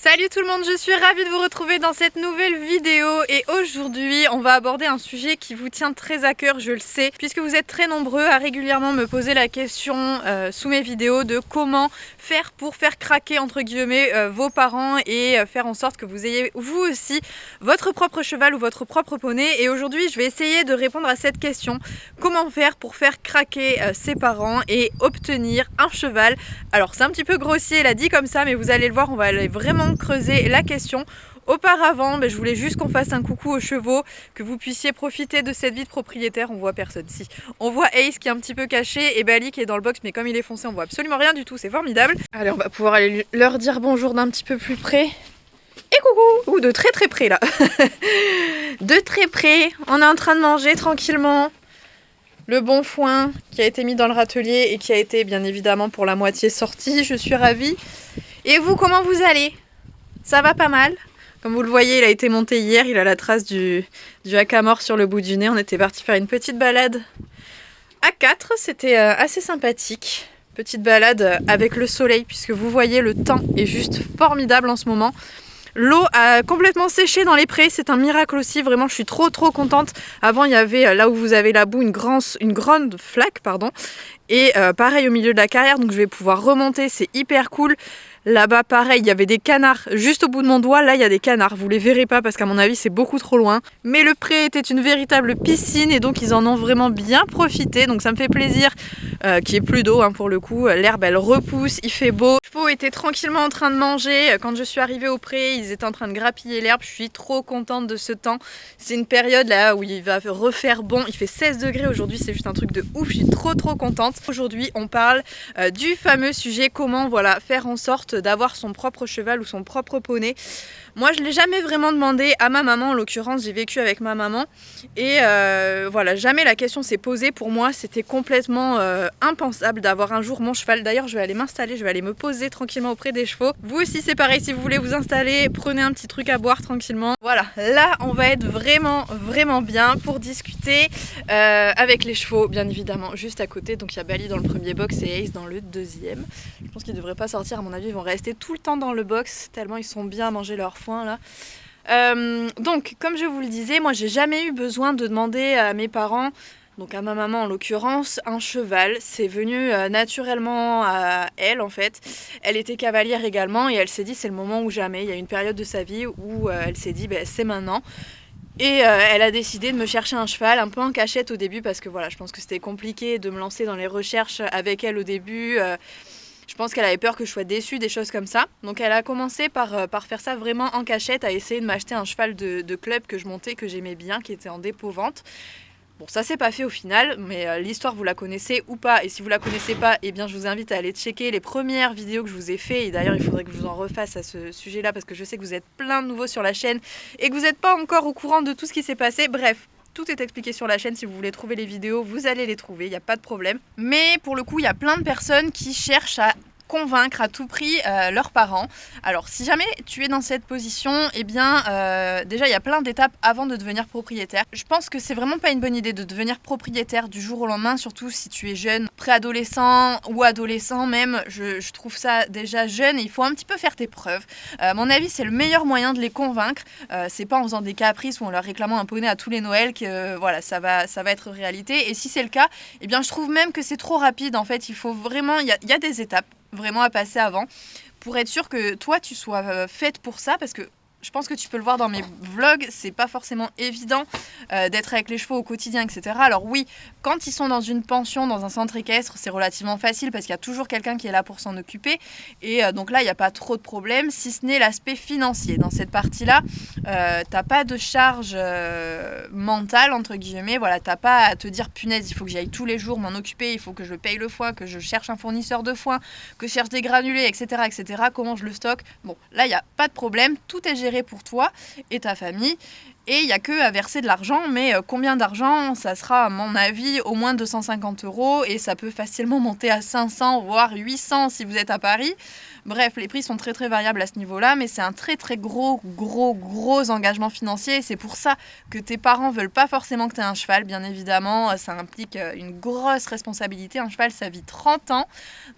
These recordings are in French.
Salut tout le monde, je suis ravie de vous retrouver dans cette nouvelle vidéo et aujourd'hui on va aborder un sujet qui vous tient très à cœur, je le sais, puisque vous êtes très nombreux à régulièrement me poser la question sous mes vidéos de comment faire pour faire craquer entre guillemets vos parents et faire en sorte que vous ayez vous aussi votre propre cheval ou votre propre poney. Et aujourd'hui je vais essayer de répondre à cette question: comment faire pour faire craquer ses parents et obtenir un cheval. Alors c'est un petit peu grossier là dit comme ça, mais vous allez le voir, on va aller vraiment creuser la question. Auparavant, je voulais juste qu'on fasse un coucou aux chevaux, que vous puissiez profiter de cette vie de propriétaire. On voit personne, si. On voit Ace qui est un petit peu caché et Bali qui est dans le box, mais comme il est foncé, on voit absolument rien du tout, c'est formidable. Allez, on va pouvoir aller leur dire bonjour d'un petit peu plus près. Et coucou! Ou de très très près là. De très près, on est en train de manger tranquillement le bon foin qui a été mis dans le râtelier et qui a été bien évidemment pour la moitié sorti. Je suis ravie. Et vous, comment vous allez? Ça va pas mal. Comme vous le voyez, il a été monté hier, il a la trace du hackamore sur le bout du nez. On était parti faire une petite balade à 4, c'était assez sympathique. Petite balade avec le soleil, puisque vous voyez, le temps est juste formidable en ce moment. L'eau a complètement séché dans les prés, c'est un miracle aussi, vraiment je suis trop contente. Avant il y avait, là où vous avez la boue, une grande flaque, pardon. Et pareil au milieu de la carrière, donc je vais pouvoir remonter, c'est hyper cool. Là-bas pareil, il y avait des canards juste au bout de mon doigt, là il y a des canards, vous les verrez pas parce qu'à mon avis c'est beaucoup trop loin. Mais le pré était une véritable piscine et donc ils en ont vraiment bien profité, donc ça me fait plaisir qu'il n'y ait plus d'eau pour le coup. L'herbe elle repousse, il fait beau. Les chevaux étaient tranquillement en train de manger, quand je suis arrivée au pré ils étaient en train de grappiller l'herbe, je suis trop contente de ce temps. C'est une période là où il va refaire bon, il fait 16 degrés aujourd'hui, c'est juste un truc de ouf, je suis trop contente. Aujourd'hui on parle du fameux sujet comment faire en sorte d'avoir son propre cheval ou son propre poney. Moi je l'ai jamais vraiment demandé à ma maman, en l'occurrence j'ai vécu avec ma maman et jamais la question s'est posée. Pour moi c'était complètement impensable d'avoir un jour mon cheval. D'ailleurs je vais aller m'installer, je vais aller me poser tranquillement auprès des chevaux. Vous aussi c'est pareil, si vous voulez vous installer, prenez un petit truc à boire tranquillement. Voilà, là on va être vraiment bien pour discuter avec les chevaux bien évidemment juste à côté. Donc il y a Bali dans le premier box et Ace dans le deuxième. Je pense qu'ils ne devraient pas sortir, à mon avis ils vont rester tout le temps dans le box tellement ils sont bien à manger leur foin là. Donc comme je vous le disais, moi j'ai jamais eu besoin de demander à mes parents, donc à ma maman en l'occurrence, un cheval. C'est venu naturellement à elle en fait. Elle était cavalière également et elle s'est dit c'est le moment ou jamais. Il y a une période de sa vie où elle s'est dit c'est maintenant. Et elle a décidé de me chercher un cheval, un peu en cachette au début parce que voilà, je pense que c'était compliqué de me lancer dans les recherches avec elle au début. Je pense qu'elle avait peur que je sois déçue, des choses comme ça. Donc elle a commencé par faire ça vraiment en cachette, à essayer de m'acheter un cheval de club que je montais, que j'aimais bien, qui était en dépôt-vente. Bon, ça s'est pas fait au final, mais l'histoire vous la connaissez ou pas. Et si vous la connaissez pas, eh bien je vous invite à aller checker les premières vidéos que je vous ai fait. Et d'ailleurs il faudrait que je vous en refasse à ce sujet-là parce que je sais que vous êtes plein de nouveaux sur la chaîne et que vous n'êtes pas encore au courant de tout ce qui s'est passé. Bref. Tout est expliqué sur la chaîne, si vous voulez trouver les vidéos, vous allez les trouver, il n'y a pas de problème. Mais pour le coup, il y a plein de personnes qui cherchent à convaincre à tout prix leurs parents. Alors si jamais tu es dans cette position, eh bien déjà il y a plein d'étapes avant de devenir propriétaire. Je pense que c'est vraiment pas une bonne idée de devenir propriétaire du jour au lendemain, surtout si tu es jeune, préadolescent ou adolescent même. Je trouve ça déjà jeune et il faut un petit peu faire tes preuves. À mon avis c'est le meilleur moyen de les convaincre. C'est pas en faisant des caprices ou en leur réclamant un poney à tous les Noëls que voilà ça va être réalité. Et si c'est le cas, eh bien je trouve même que c'est trop rapide en fait. Il faut vraiment, il y a des étapes vraiment à passer avant pour être sûr que toi tu sois faite pour ça, parce que je pense que tu peux le voir dans mes vlogs, c'est pas forcément évident d'être avec les chevaux au quotidien, etc. Alors oui, quand ils sont dans une pension, dans un centre équestre, c'est relativement facile parce qu'il y a toujours quelqu'un qui est là pour s'en occuper. Et donc là, il n'y a pas trop de problème, si ce n'est l'aspect financier. Dans cette partie-là, t'as pas de charge mentale, entre guillemets. Voilà, t'as pas à te dire, punaise, il faut que j'aille tous les jours m'en occuper, il faut que je paye le foin, que je cherche un fournisseur de foin, que je cherche des granulés, etc. Comment je le stocke. Bon, là, il n'y a pas de problème, tout est géré gérer pour toi et ta famille. Et il n'y a que à verser de l'argent, mais combien d'argent? Ça sera, à mon avis, au moins 250 € et ça peut facilement monter à 500 voire 800 si vous êtes à Paris. Bref, les prix sont très très variables à ce niveau-là, mais c'est un très très gros engagement financier et c'est pour ça que tes parents veulent pas forcément que tu aies un cheval. Bien évidemment, ça implique une grosse responsabilité. Un cheval, ça vit 30 ans.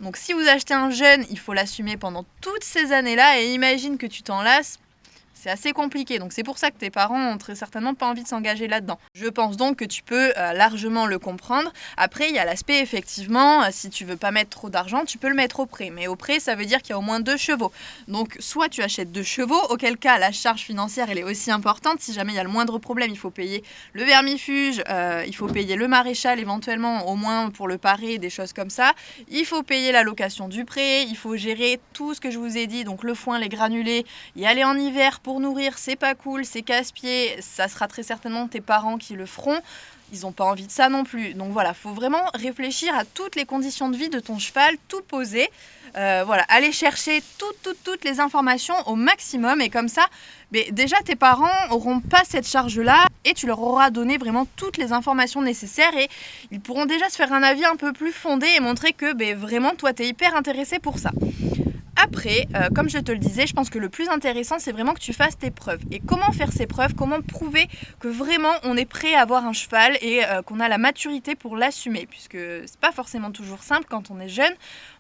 Donc si vous achetez un jeune, il faut l'assumer pendant toutes ces années-là et imagine que tu t'en lasses. C'est assez compliqué, donc c'est pour ça que tes parents ont très certainement pas envie de s'engager là-dedans. Je pense donc que tu peux largement le comprendre. Après, il y a l'aspect effectivement, si tu veux pas mettre trop d'argent, tu peux le mettre au prêt. Mais au prêt, ça veut dire qu'il y a au moins 2 chevaux. Donc soit tu achètes 2 chevaux, auquel cas la charge financière elle est aussi importante. Si jamais il y a le moindre problème, il faut payer le vermifuge, il faut payer le maréchal éventuellement, au moins pour le parer, des choses comme ça. Il faut payer la location du prêt, il faut gérer tout ce que je vous ai dit, donc le foin, les granulés, y aller en hiver pour nourrir, c'est pas cool, c'est casse-pied, ça sera très certainement tes parents qui le feront. Ils n'ont pas envie de ça non plus. Donc voilà, faut vraiment réfléchir à toutes les conditions de vie de ton cheval, tout poser. Voilà, aller chercher toutes les informations au maximum et comme ça, mais déjà tes parents n'auront pas cette charge-là et tu leur auras donné vraiment toutes les informations nécessaires et ils pourront déjà se faire un avis un peu plus fondé et montrer que vraiment toi tu es hyper intéressé pour ça. Après, comme je te le disais, je pense que le plus intéressant, c'est vraiment que tu fasses tes preuves. Et comment faire ces preuves? Comment prouver que vraiment on est prêt à avoir un cheval et qu'on a la maturité pour l'assumer? Puisque c'est pas forcément toujours simple quand on est jeune.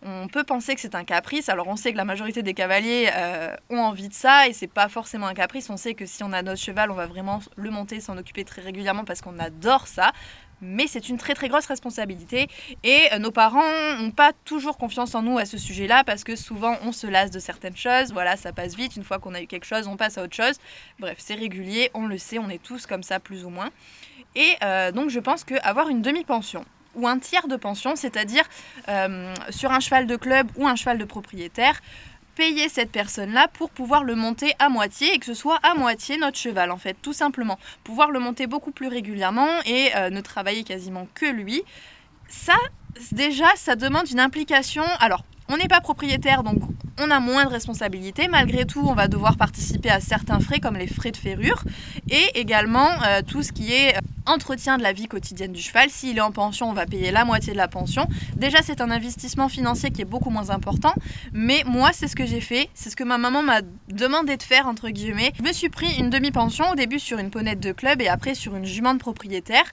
On peut penser que c'est un caprice. Alors on sait que la majorité des cavaliers ont envie de ça et c'est pas forcément un caprice. On sait que si on a notre cheval, on va vraiment le monter, s'en occuper très régulièrement parce qu'on adore ça. Mais c'est une très très grosse responsabilité et nos parents n'ont pas toujours confiance en nous à ce sujet-là parce que souvent on se lasse de certaines choses, voilà, ça passe vite, une fois qu'on a eu quelque chose, on passe à autre chose. Bref, c'est régulier, on le sait, on est tous comme ça plus ou moins. Et donc je pense qu'avoir une demi-pension ou un tiers de pension, c'est-à-dire sur un cheval de club ou un cheval de propriétaire, payer cette personne-là pour pouvoir le monter à moitié et que ce soit à moitié notre cheval en fait, tout simplement. Pouvoir le monter beaucoup plus régulièrement et ne travailler quasiment que lui. Ça, déjà, ça demande une implication. Alors, on n'est pas propriétaire, donc on a moins de responsabilités. Malgré tout, on va devoir participer à certains frais comme les frais de ferrure et également tout ce qui est entretien de la vie quotidienne du cheval. S'il est en pension, on va payer la moitié de la pension. Déjà, c'est un investissement financier qui est beaucoup moins important, mais moi, c'est ce que j'ai fait. C'est ce que ma maman m'a demandé de faire, entre guillemets. Je me suis pris une demi-pension au début sur une ponette de club et après sur une jument de propriétaire.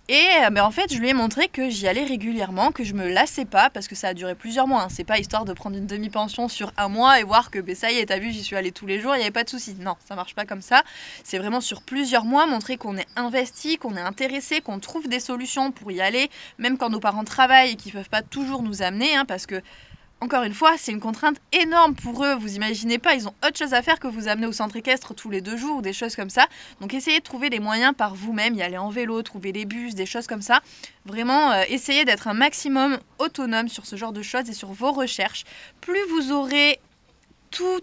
Et en fait, je lui ai montré que j'y allais régulièrement, que je me lassais pas, parce que ça a duré plusieurs mois. Hein. C'est pas histoire de prendre une demi-pension sur un mois et voir que ça y est, t'as vu, j'y suis allée tous les jours, il n'y avait pas de souci. Non, ça marche pas comme ça. C'est vraiment sur plusieurs mois, montrer qu'on est investi, qu'on est intéressé, qu'on trouve des solutions pour y aller, même quand nos parents travaillent et qu'ils peuvent pas toujours nous amener, hein, parce que encore une fois, c'est une contrainte énorme pour eux. Vous imaginez pas, ils ont autre chose à faire que vous amener au centre équestre tous les 2 jours ou des choses comme ça. Donc essayez de trouver des moyens par vous-même, y aller en vélo, trouver des bus, des choses comme ça. Vraiment, essayez d'être un maximum autonome sur ce genre de choses et sur vos recherches. Plus vous aurez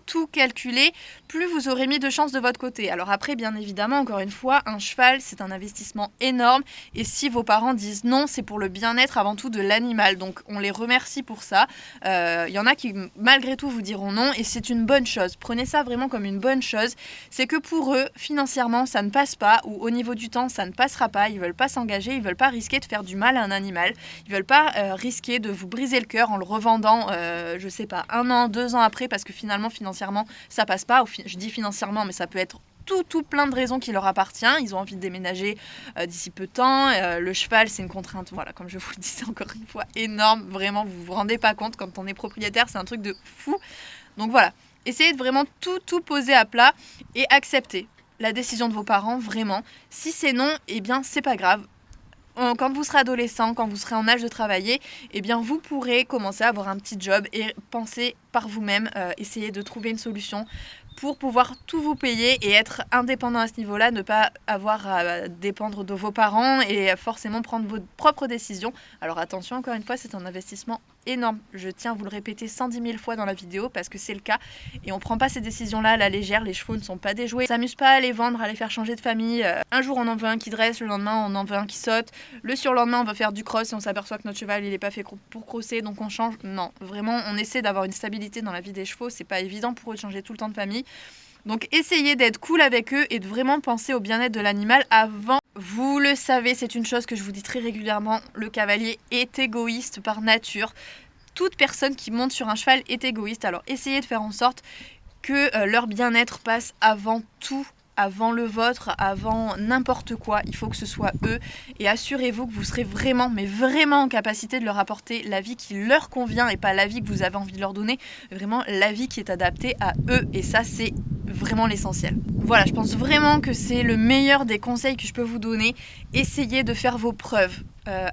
tout calculé, plus vous aurez mis de chance de votre côté. Alors après, bien évidemment, encore une fois, un cheval, c'est un investissement énorme. Et si vos parents disent non, c'est pour le bien-être avant tout de l'animal. Donc on les remercie pour ça. Il y en a qui, malgré tout, vous diront non. Et c'est une bonne chose. Prenez ça vraiment comme une bonne chose. C'est que pour eux, financièrement, ça ne passe pas. Ou au niveau du temps, ça ne passera pas. Ils veulent pas s'engager. Ils veulent pas risquer de faire du mal à un animal. Ils veulent pas risquer de vous briser le cœur en le revendant, je sais pas, 1 an, 2 ans après, parce que finalement, ça passe pas. Je dis financièrement, mais ça peut être tout plein de raisons qui leur appartient. Ils ont envie de déménager d'ici peu de temps. Le cheval, c'est une contrainte, voilà, comme je vous le disais encore une fois, énorme. Vraiment, vous vous rendez pas compte, quand on est propriétaire, c'est un truc de fou. Donc voilà, essayez de vraiment tout poser à plat et accepter la décision de vos parents, vraiment. Si c'est non, eh bien c'est pas grave. Quand vous serez adolescent, quand vous serez en âge de travailler, eh bien vous pourrez commencer à avoir un petit job et penser par vous-même, essayer de trouver une solution pour pouvoir tout vous payer et être indépendant à ce niveau-là, ne pas avoir à dépendre de vos parents et forcément prendre vos propres décisions. Alors attention, encore une fois, c'est un investissement énorme. Je tiens à vous le répéter 110 000 fois dans la vidéo parce que c'est le cas et on prend pas ces décisions-là à la légère. Les chevaux ne sont pas des jouets. On s'amuse pas à les vendre, à les faire changer de famille. Un jour on en veut un qui dresse, le lendemain on en veut un qui saute. Le surlendemain on veut faire du cross et on s'aperçoit que notre cheval il est pas fait pour crosser donc on change. Non, vraiment on essaie d'avoir une stabilité dans la vie des chevaux. C'est pas évident pour eux de changer tout le temps de famille. Donc essayez d'être cool avec eux et de vraiment penser au bien-être de l'animal avant. Vous le savez, c'est une chose que je vous dis très régulièrement, le cavalier est égoïste par nature. Toute personne qui monte sur un cheval est égoïste, alors essayez de faire en sorte que leur bien-être passe avant tout, avant le vôtre, avant n'importe quoi. Il faut que ce soit eux et assurez-vous que vous serez vraiment, mais vraiment en capacité de leur apporter la vie qui leur convient et pas la vie que vous avez envie de leur donner, vraiment la vie qui est adaptée à eux, et ça c'est vraiment l'essentiel. Voilà, je pense vraiment que c'est le meilleur des conseils que je peux vous donner. Essayez de faire vos preuves.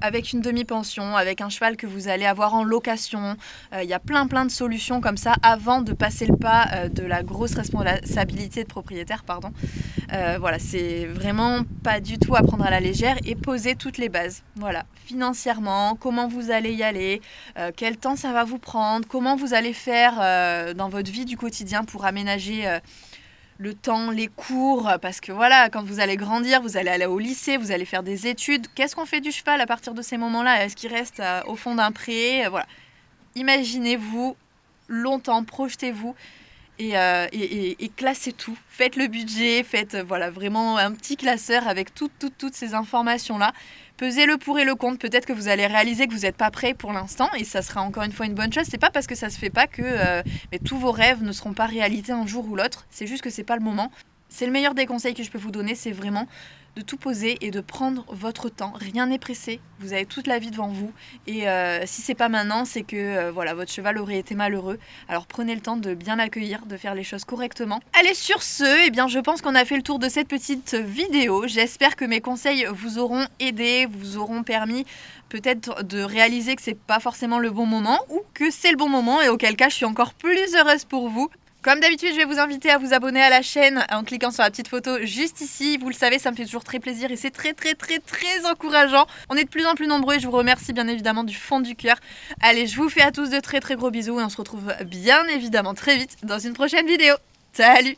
Avec une demi-pension, avec un cheval que vous allez avoir en location. Il y a plein de solutions comme ça avant de passer le pas de la grosse responsabilité de propriétaire, pardon. Voilà, c'est vraiment pas du tout à prendre à la légère et poser toutes les bases. Voilà, financièrement, comment vous allez y aller, quel temps ça va vous prendre, comment vous allez faire dans votre vie du quotidien pour aménager le temps, les cours, parce que voilà, quand vous allez grandir, vous allez aller au lycée, vous allez faire des études. Qu'est-ce qu'on fait du cheval à partir de ces moments-là? Est-ce qu'il reste au fond d'un pré? Voilà. Imaginez-vous longtemps, projetez-vous et classez tout. Faites le budget, faites voilà, vraiment un petit classeur avec toutes ces informations-là. Pesez le pour et le contre. Peut-être que vous allez réaliser que vous n'êtes pas prêt pour l'instant et ça sera encore une fois une bonne chose. C'est pas parce que ça se fait pas que mais tous vos rêves ne seront pas réalisés un jour ou l'autre. C'est juste que c'est pas le moment. C'est le meilleur des conseils que je peux vous donner, c'est vraiment de tout poser et de prendre votre temps. Rien n'est pressé, vous avez toute la vie devant vous et si c'est pas maintenant, c'est que voilà, votre cheval aurait été malheureux. Alors prenez le temps de bien l'accueillir, de faire les choses correctement. Allez, sur ce, eh bien je pense qu'on a fait le tour de cette petite vidéo. J'espère que mes conseils vous auront aidé, vous auront permis peut-être de réaliser que c'est pas forcément le bon moment ou que c'est le bon moment, et auquel cas je suis encore plus heureuse pour vous. Comme d'habitude, je vais vous inviter à vous abonner à la chaîne en cliquant sur la petite photo juste ici. Vous le savez, ça me fait toujours très plaisir et c'est très encourageant. On est de plus en plus nombreux et je vous remercie bien évidemment du fond du cœur. Allez, je vous fais à tous de très gros bisous et on se retrouve bien évidemment très vite dans une prochaine vidéo. Salut!